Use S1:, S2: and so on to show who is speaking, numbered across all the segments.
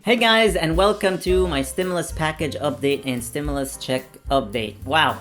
S1: Hey guys, and welcome to my stimulus package update and stimulus check update. Wow,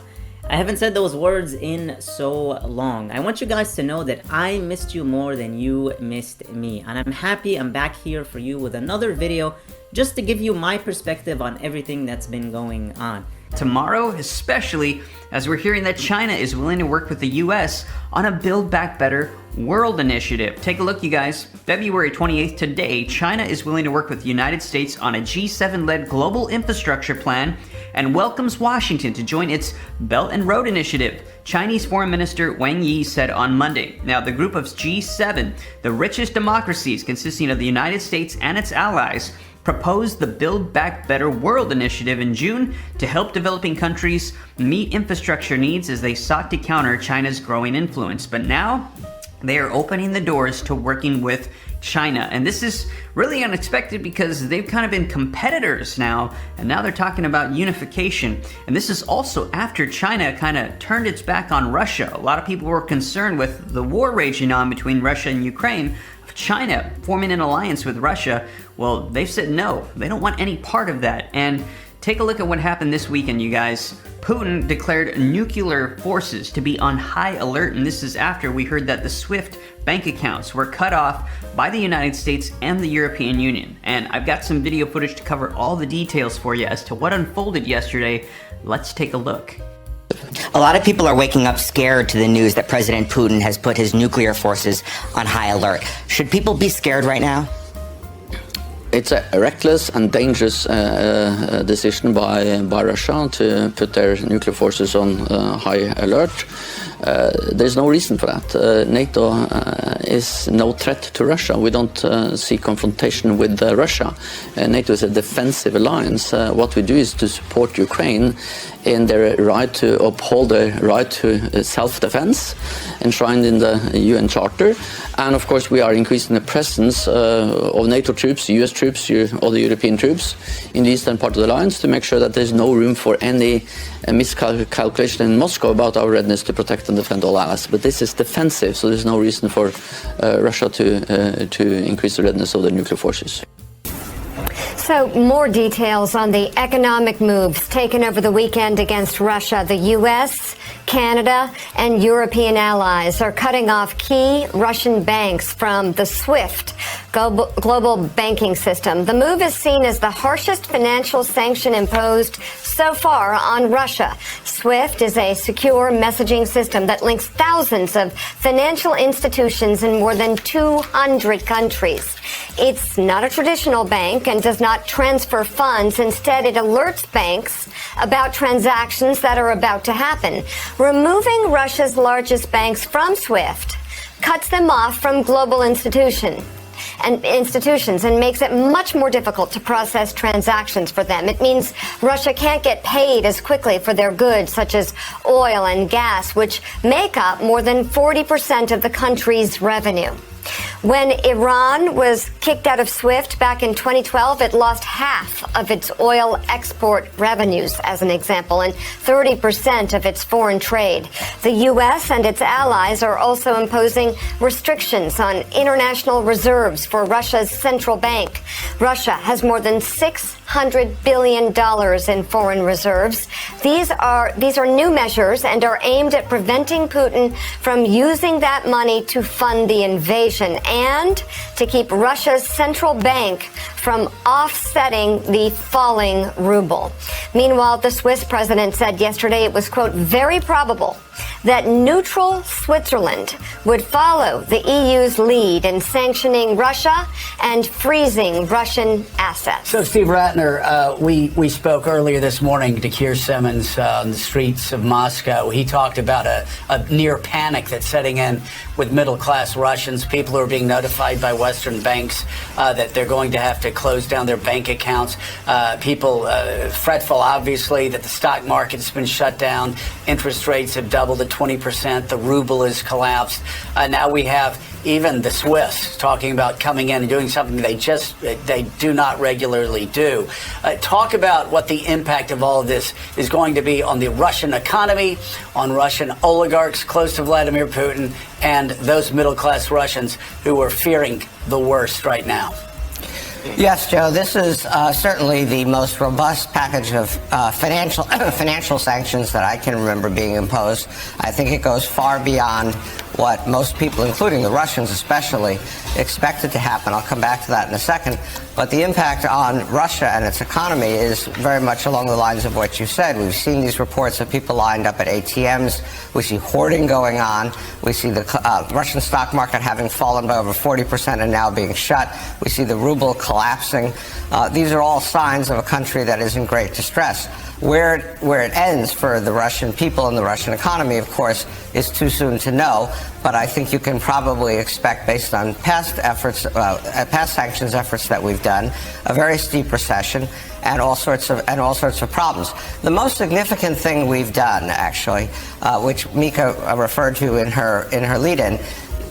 S1: I haven't said those words in so long. I want you guys to know that I missed you more than you missed me, and I'm happy I'm back here for you with another video just to give you my perspective on everything that's been going on.
S2: Tomorrow, especially as we're hearing that China is willing to work with the US on a Build Back Better World initiative. Take a look, you guys. February 28th, today, China is willing to work with the United States on a G7-led global infrastructure plan and welcomes Washington to join its Belt and Road Initiative, Chinese Foreign Minister Wang Yi said on Monday. Now, the group of G7, the richest democracies consisting of the United States and its allies, proposed the Build Back Better World initiative in June to help developing countries meet infrastructure needs as they sought to counter China's growing influence. But now, they are opening the doors to working with China. And this is really unexpected because they've kind of been competitors now, and now they're talking about unification. And this is also after China kind of turned its back on Russia. A lot of people were concerned with the war raging on between Russia and Ukraine. China forming an alliance with Russia, well, they've said no. They don't want any part of that. And take a look at what happened this weekend, you guys. Putin declared nuclear forces to be on high alert, and this is after we heard that the SWIFT bank accounts were cut off by the United States and the European Union. And I've got some video footage to cover all the details for you as to what unfolded yesterday. Let's take a look.
S3: A lot of people are waking up scared to the news that President Putin has put his nuclear forces on high alert. Should people be scared right now?
S4: It's a reckless and dangerous decision by Russia to put their nuclear forces on high alert. There's no reason for that. NATO is no threat to Russia. We don't see confrontation with Russia. NATO is a defensive alliance. What we do is to support Ukraine in their right to uphold their right to self-defense enshrined in the UN Charter. And of course, we are increasing the presence of NATO troops, US troops, other European troops in the eastern part of the alliance to make sure that there's no room for any miscalculation in Moscow about our readiness to protect and defend all allies. But this is defensive, so there's no reason for Russia to increase the readiness of their nuclear forces.
S5: So more details on the economic moves taken over the weekend against Russia. The U.S., Canada, and European allies are cutting off key Russian banks from the SWIFT global banking system. The move is seen as the harshest financial sanction imposed so far on Russia. SWIFT is a secure messaging system that links thousands of financial institutions in more than 200 countries. It's not a traditional bank and does not transfer funds. Instead, it alerts banks about transactions that are about to happen. Removing Russia's largest banks from SWIFT cuts them off from global institutions and makes it much more difficult to process transactions for them. It means Russia can't get paid as quickly for their goods, such as oil and gas, which make up more than 40% of the country's revenue. When Iran was kicked out of SWIFT back in 2012, it lost half of its oil export revenues, as an example, and 30% of its foreign trade. The U.S. and its allies are also imposing restrictions on international reserves for Russia's central bank. Russia has more than $600 billion in foreign reserves. These are new measures and are aimed at preventing Putin from using that money to fund the invasion and to keep Russia's central bank from offsetting the falling ruble. Meanwhile, the Swiss president said yesterday it was, quote, very probable that neutral Switzerland would follow the EU's lead in sanctioning Russia and freezing Russian assets.
S6: So, Steve Ratner, we spoke earlier this morning to Keir Simmons on the streets of Moscow. He talked about a near panic that's setting in with middle-class Russians. People who are being notified by Western banks that they're going to have to close down their bank accounts. People fretful, obviously, that the stock market has been shut down. Interest rates have doubled to 20%. The ruble has collapsed. Now we have even the Swiss talking about coming in and doing something they do not regularly do. Talk about what the impact of all of this is going to be on the Russian economy, on Russian oligarchs close to Vladimir Putin, and those middle-class Russians who are fearing the worst right now.
S7: Yes, Joe, this is certainly the most robust package of financial sanctions that I can remember being imposed. I think it goes far beyond what most people, including the Russians especially, expected to happen. I'll come back to that in a second. But the impact on Russia and its economy is very much along the lines of what you said. We've seen these reports of people lined up at ATMs. We see hoarding going on. We see the Russian stock market having fallen by over 40% and now being shut. We see the ruble collapsing. These are all signs of a country that is in great distress. Where it ends for the Russian people and the Russian economy, of course, is too soon to know. But I think you can probably expect, based on past efforts, past sanctions efforts that we've done, a very steep recession and all sorts of problems. The most significant thing we've done, actually, which Mika referred to in her lead-in,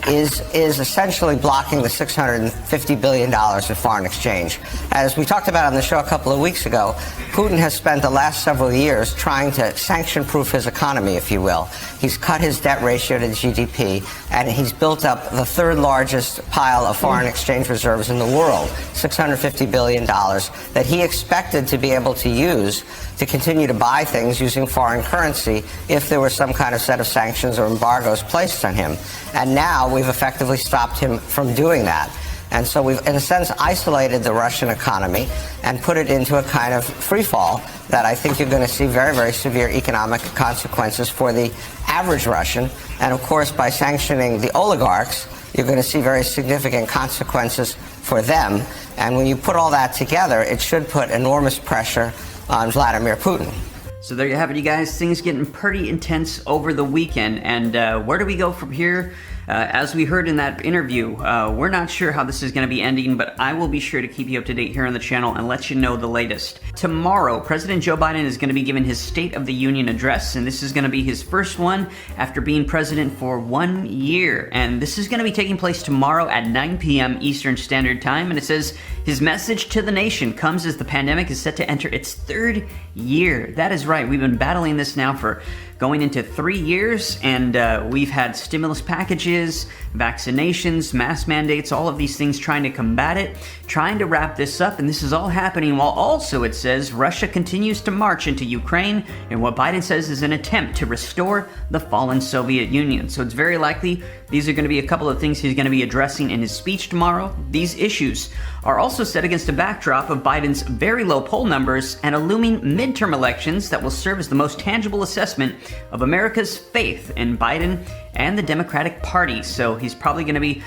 S7: is essentially blocking the $650 billion of foreign exchange. As we talked about on the show a couple of weeks ago, Putin has spent the last several years trying to sanction-proof his economy, if you will. He's cut his debt ratio to GDP, and he's built up the third largest pile of foreign exchange reserves in the world, $650 billion, that he expected to be able to use to continue to buy things using foreign currency if there was some kind of set of sanctions or embargoes placed on him. And now we've effectively stopped him from doing that. And so we've, in a sense, isolated the Russian economy and put it into a kind of free fall that I think you're going to see very, very severe economic consequences for the average Russian. And of course, by sanctioning the oligarchs, you're going to see very significant consequences for them. And when you put all that together, it should put enormous pressure on Vladimir Putin.
S2: So there you have it, you guys. Things getting pretty intense over the weekend. And where do we go from here? As we heard in that interview, we're not sure how this is going to be ending, but I will be sure to keep you up to date here on the channel and let you know the latest. Tomorrow, President Joe Biden is going to be giving his State of the Union address, and this is going to be his first one after being president for 1 year. And this is going to be taking place tomorrow at 9 p.m. Eastern Standard Time, and it says his message to the nation comes as the pandemic is set to enter its third year. That is right. We've been battling this now for going into 3 years, and we've had stimulus packages, vaccinations, mask mandates, all of these things trying to combat it, trying to wrap this up, and this is all happening while also, it says, Russia continues to march into Ukraine in what Biden says is an attempt to restore the fallen Soviet Union. So it's very likely these are going to be a couple of things he's going to be addressing in his speech tomorrow. These issues are also set against a backdrop of Biden's very low poll numbers and a looming midterm elections that will serve as the most tangible assessment of America's faith in Biden and the Democratic Party. So he's probably going to be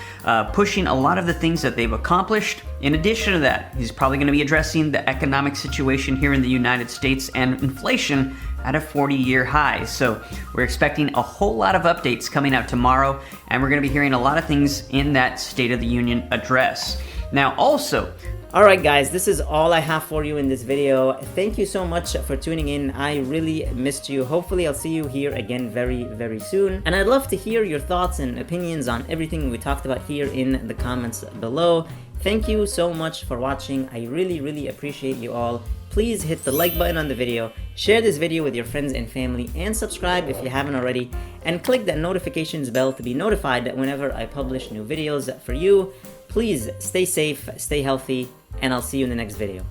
S2: pushing a lot of the things that they've accomplished. In addition to that, he's probably going to be addressing the economic situation here in the United States and inflation at a 40-year high. So we're expecting a whole lot of updates coming out tomorrow, and we're going to be hearing a lot of things in that State of the Union address. Now, also,
S1: Alright guys, this is all I have for you in this video. Thank you so much for tuning in. I really missed you. Hopefully I'll see you here again very, very soon. And I'd love to hear your thoughts and opinions on everything we talked about here in the comments below. Thank you so much for watching. I really, really appreciate you all. Please hit the like button on the video, share this video with your friends and family, and subscribe if you haven't already, and click that notifications bell to be notified whenever I publish new videos for you. Please stay safe, stay healthy, and I'll see you in the next video.